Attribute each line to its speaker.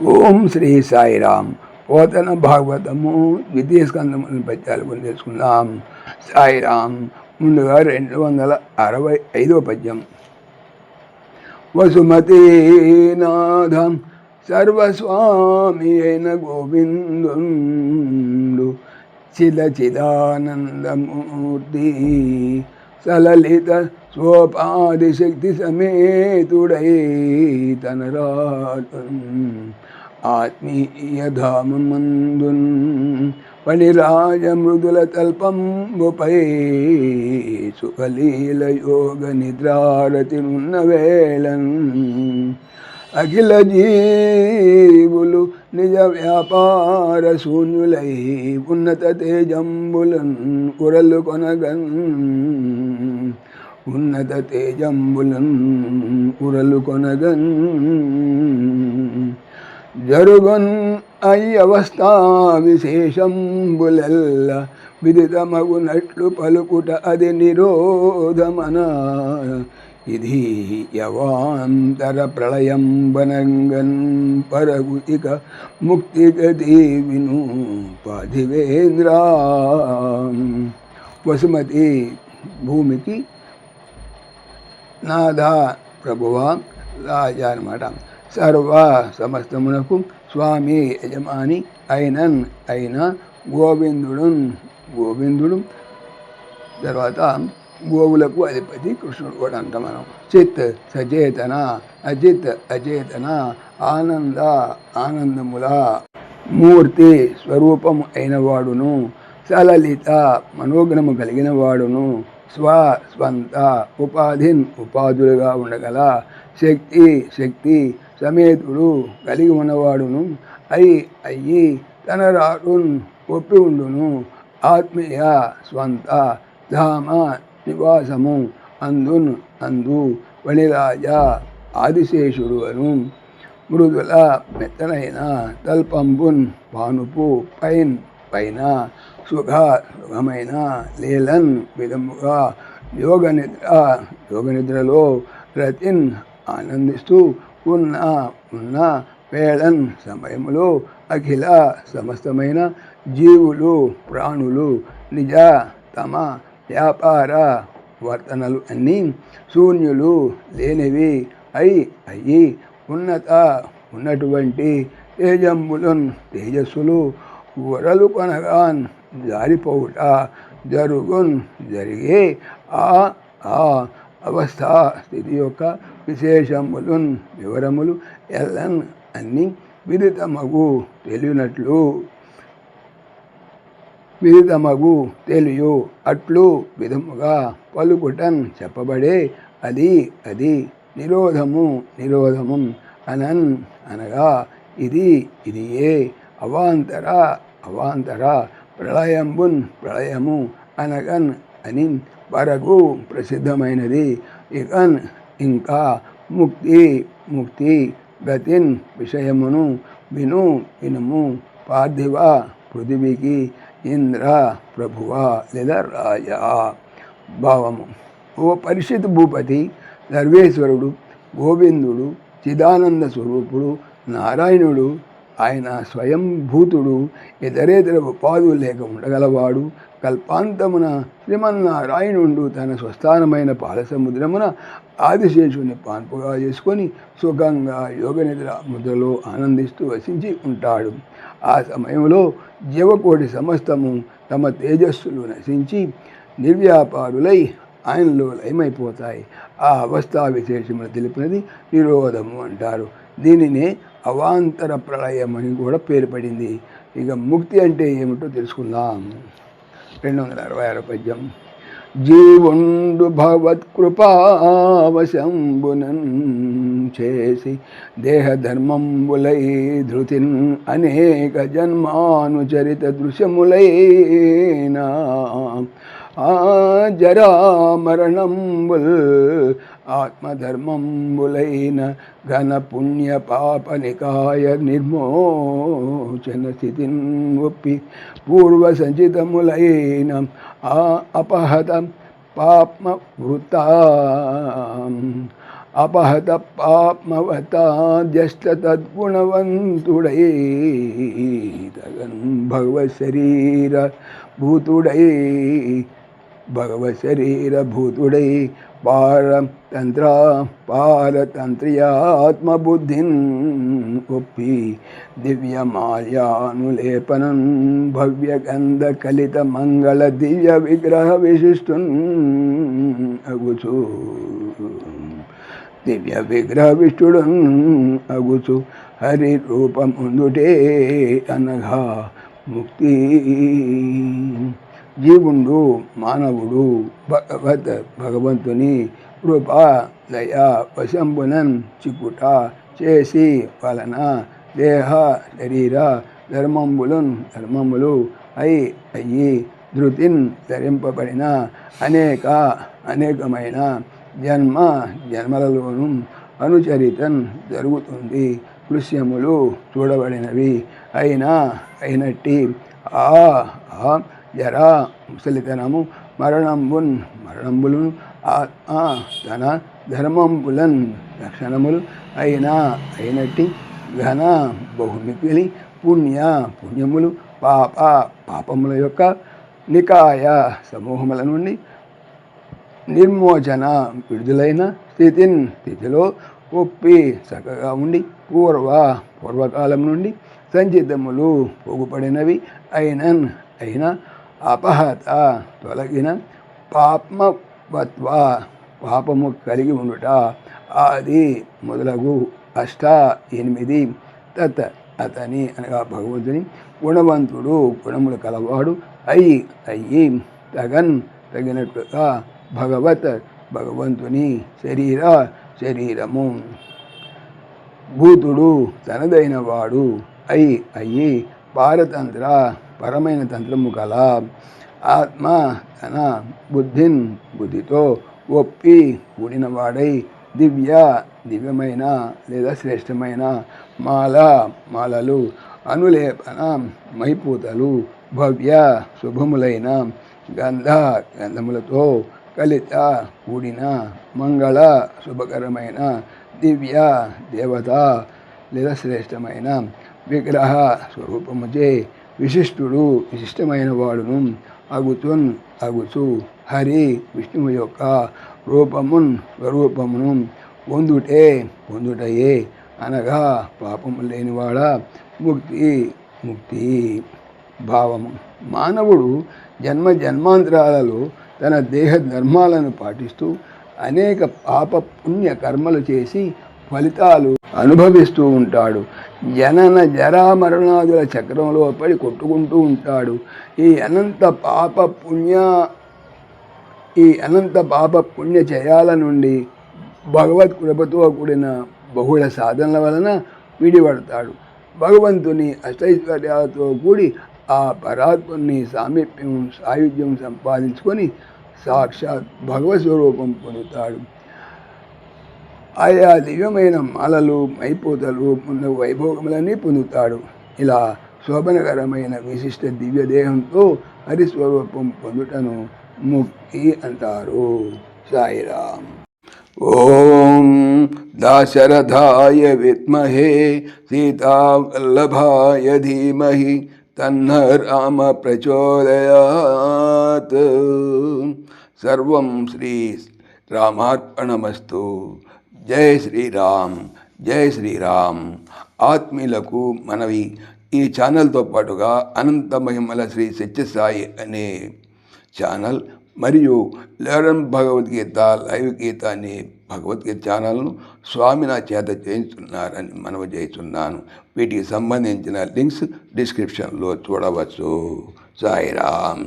Speaker 1: ఓం శ్రీ సాయిరామ్. పోతన భాగవతము ద్వితీయ స్కందములను పద్యాలు కొని తెలుసుకుందాం. సాయిరామ్. ముందుగా 265వ పద్యం. వసుమతీనాథం సర్వస్వామి అయిన గోవిందుండు చిదానందమూర్తి సలలిత స్వోపాధి శక్తి సమేతుడై తనరాడు ఆత్మీయ ధామమందున్ పణిరాజ మృదుల తల్పంబుపై సుఖలీల యోగ నిద్రారతినున్న వేళన్ అఖిల జీవులు నిజ వ్యాపార శూన్యులై ఉన్నత తేజంబులన్ ఉరలు కొనగన్ ఉన్నత తేజంబులన్ ఉరలు కొనగన్ జరుగున్ అయ్యవస్థా విశేషంబులెల్ల విదితమగునట్లు పలుకుట అది నిరోధమన ఇది యవాంతర ప్రళయం బనంగన్ పరగు ఇక ముక్తిగతి విను పాధివేంద్ర. వసుమతి భూమికి నాథ ప్రభువా రాజా అన్నమాట. సర్వ సమస్తమునకు స్వామి యజమాని అయిన గోవిందుడు తర్వాత గోవులకు అధిపతి కృష్ణుడు కూడా అంటాం మనం. చిత్ సచేతన, అచిత్ అచేతన, ఆనందముల మూర్తి స్వరూపము అయిన వాడును, సలలిత మనోగ్రము కలిగిన వాడును, స్వంత ఉపాధులుగా ఉండగల శక్తి సమేతుడు కలిగి ఉన్నవాడును, అయ్యి తన రాడున్ ఒప్పి ఉండును, ఆత్మీయ స్వంత ధామ నివాసము అందు వణిరాజ ఆదిశేషుడు అను మృదుల మెత్తనైన తల్పంబున్ పానుపు పైన సుఖమైన లీలన్ విధముగా యోగ నిద్రలో రతిన్ ఆనందిస్తూ ఉన్న వేళన్ సమయములో అఖిల సమస్తమైన జీవులు ప్రాణులు నిజ తమ వ్యాపార వర్తనలు అన్నీ శూన్యులు లేనివి అయ్యి ఉన్నటువంటి తేజస్సులు వరలు కొనగాన్ జారిపోవుట జరిగే ఆ అవస్థా స్థితి యొక్క వివరములు ఎల్లన్ అన్ని విదితమగు తెలియు అట్లు విధముగా పలుకుటన్ చెప్పబడే అది నిరోధము అనగా ఇదియే అవాంతర ప్రళయము అనగన్ అని వరకు ప్రసిద్ధమైనది. ఇంకా ముక్తి గతిన్ విషయమును వినుము పార్థివ పృథివీకి ఇంద్ర ప్రభువ లేదా రాజా. భావము. ఓ పరిషత్ భూపతి, సర్వేశ్వరుడు గోవిందుడు చిదానంద స్వరూపుడు నారాయణుడు. ఆయన స్వయంభూతుడు, ఇతరేతర ఉపాధులు లేక ఉండగలవాడు. కల్పాంతమున శ్రీమన్నారాయణుడు తన స్వస్థానమైన పాలసముద్రమున ఆదిశేషుని పాన్పుగా చేసుకొని సుఖంగా యోగనిద్ర ముద్రలో ఆనందిస్తూ వసించి ఉంటాడు. ఆ సమయంలో జీవకోటి సమస్తము తమ తేజస్సులు నశించి నిర్వ్యాపారులై ఆయనలో లయమైపోతాయి. ఆ అవస్థా విశేషమును తెలిపినది నిరోధము అంటారు. దీనినే అవాంతర ప్రళయం అని కూడా పేరు పడింది. ఇక ముక్తి అంటే ఏమిటో తెలుసుకుందాం. 266వ పద్యం. జీవుండు భగవత్కృపావశంబునన్ చేసి దేహధర్మంబులై ధృతిన్ అనేక జన్మానుచరిత దృశ్యములైనా జరామరణంబుల్ ఆత్మధర్మంబులైన ఘన పుణ్య పాప నికాయ నిర్మోచన స్థితిన్ ఒప్పి పూర్వ సంచితములైన అపహత పాప్మ వృత్త అపహత పాప్మవతాద్యష్ట తద్గుణవంతుడై తగన్ భగవత్ శరీర భూతుడై భగవత్ శరీర భూతుడై పారతంత్ర్యాత్మబుద్ధిన్ ఒప్పి దివ్యమాల్యానులేపనం భవ్యగంధ కలిత మంగళ దివ్య విగ్రహ విశిష్టున్ అగుచు దివ్య విగ్రహ విష్ణుడున్ అగుచు హరి రూపముందుటే అనగా ముక్తి. జీవుండు మానవుడు భగవంతుని కృప దయ వశంబునన్ చిక్కుట చేసి వలన దేహ శరీర ధర్మములు అయ్యి ధృతిన్ ధరింపబడిన అనేకమైన జన్మలలోనూ అనుచరితన్ జరుగుతుంది. దృశ్యములు చూడబడినవి అయినట్టి ఆ జరా ముసలితనము మరణంబులను ఆత్మ తన ధర్మంబులన్ లక్షణములు అయినట్టి ఘన బహుమికిలి పుణ్యములు పాపముల యొక్క నికాయ సమూహముల నుండి నిర్మోచన విడుదలైన స్థితిలో ఒప్పి చక్కగా ఉండి పూర్వకాలం నుండి సంచితములు పోగుపడినవి అయిన అపహత తొలగిన పాపము కలిగి ఉండుట ఆది మొదలగు 8 అతని అనగా భగవంతుని గుణవంతుడు గుణములు కలవాడు అయ్యి తగినట్టుగా భగవంతుని శరీరము భూతుడు తనదైన వాడు అయ్యి పరమైన తంత్రము కల ఆత్మ తన బుద్ధితో ఒప్పి కూడినవాడై దివ్యమైన లేదా శ్రేష్టమైన మాలలు అనులేపన మైపూతలు భవ్య శుభములైన గంధములతో కలిత కూడిన మంగళ శుభకరమైన దివ్య దేవత లేదా శ్రేష్టమైన విగ్రహ స్వరూపముచే విశిష్టమైన వాడును అగుచు హరి విష్ణువు యొక్క స్వరూపమును పొందుటయే అనగా పాపము లేనివాడ ముక్తి భావము. మానవుడు జన్మాంతరాలలో తన దేహ ధర్మాలను పాటిస్తూ అనేక పాప పుణ్య కర్మలు చేసి ఫలితాలు అనుభవిస్తూ ఉంటాడు. జనన జరా మరణాదుల చక్రంలో పడి కొట్టుకుంటూ ఉంటాడు. ఈ అనంత పాప పుణ్య చయాల నుండి భగవత్ కృపతో కూడిన బహుళ సాధనల వలన విడిపడతాడు. భగవంతుని అష్టైశ్వర్యాలతో కూడి ఆ పరాత్ముని సాయుధ్యం సంపాదించుకొని సాక్షాత్ భగవత్ స్వరూపం పొందుతాడు. ఆయా దివ్యమైన మాలలు మైపోతలు వైభోగములన్నీ పొందుతాడు. ఇలా శోభనకరమైన విశిష్ట దివ్య దేహంతో హరిస్వరూపం పొందుటను ముక్తి అంటారు. సాయిరామ్. ఓం దాశరథాయ విద్మహే సీతావల్లభాయ ధీమహి తన్న రామ ప్రచోదయాత్. సర్వం శ్రీ రామార్పణమస్తు. జై శ్రీరామ్, జై శ్రీరామ్. ఆత్మీయులకు మనవి, ఈ ఛానల్తో పాటుగా అనంత మహిమల శ్రీ సత్యసాయి అనే ఛానల్ మరియు లెర్న్ భగవద్గీత లైవ్ గీత అనే భగవద్గీత ఛానల్ను స్వామి నా చేత చేయించున్నారని మనవి చేస్తున్నాను. వీటికి సంబంధించిన లింక్స్ డిస్క్రిప్షన్లో చూడవచ్చు. సాయిరామ్.